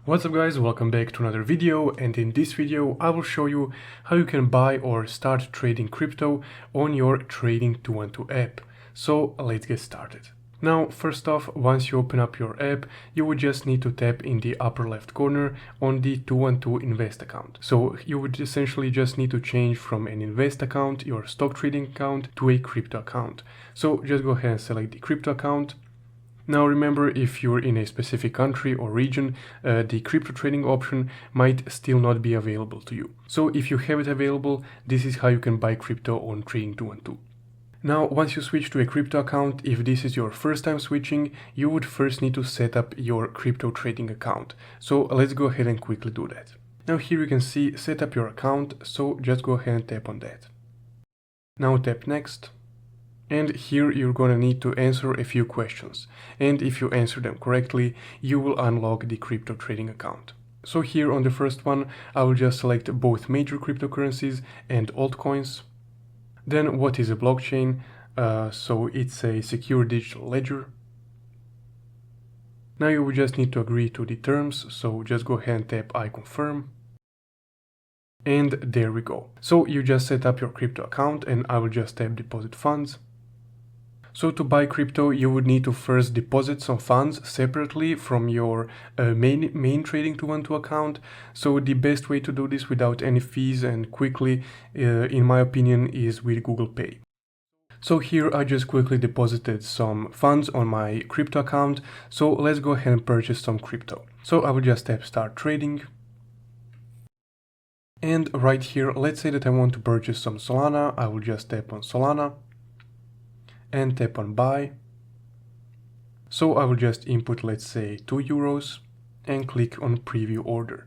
What's up guys, welcome back to another video, and in this video I will show you how you can buy or start trading crypto on your Trading 212 app. So let's get started. Now first off, once you open up your app, you would just need to tap in the upper left corner on the 212 invest account. So you would essentially just need to change from an invest account, your stock trading account, to a crypto account. So just go ahead and select the crypto account. Now remember, if you're in a specific country or region, the crypto trading option might still not be available to you. So if you have it available, this is how you can buy crypto on Trading 212. Now, once you switch to a crypto account, if this is your first time switching, you would first need to set up your crypto trading account. So let's go ahead and quickly do that. Now here you can see set up your account, so just go ahead and tap on that. Now tap next. And here you're going to need to answer a few questions, and if you answer them correctly, you will unlock the crypto trading account. So here on the first one, I will just select both major cryptocurrencies and altcoins. Then what is a blockchain? So it's a secure digital ledger. Now you will just need to agree to the terms, so just go ahead and tap I confirm. And there we go. So you just set up your crypto account, and I will just tap deposit funds. So to buy crypto, you would need to first deposit some funds separately from your main Trading 212 account. So the best way to do this without any fees and quickly, in my opinion, is with Google Pay. So here I just quickly deposited some funds on my crypto account. So let's go ahead and purchase some crypto. So I will just tap start trading. And right here, let's say that I want to purchase some Solana. I will just tap on Solana and tap on buy. So I will just input, let's say, €2 and click on preview order.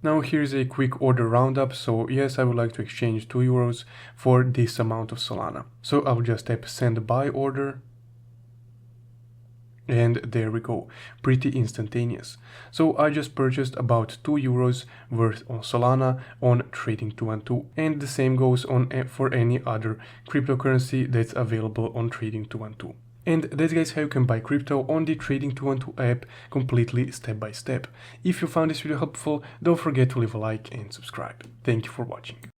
Now here's a quick order roundup. So yes, I would like to exchange €2 for this amount of Solana. So I will just tap send buy order. And there we go, pretty instantaneous. So I just purchased about €2 worth on Solana on Trading 212, and the same goes on for any other cryptocurrency that's available on Trading 212. And that's guys how you can buy crypto on the Trading 212 app completely step by step. If you found this video helpful, don't forget to leave a like and subscribe. Thank you for watching.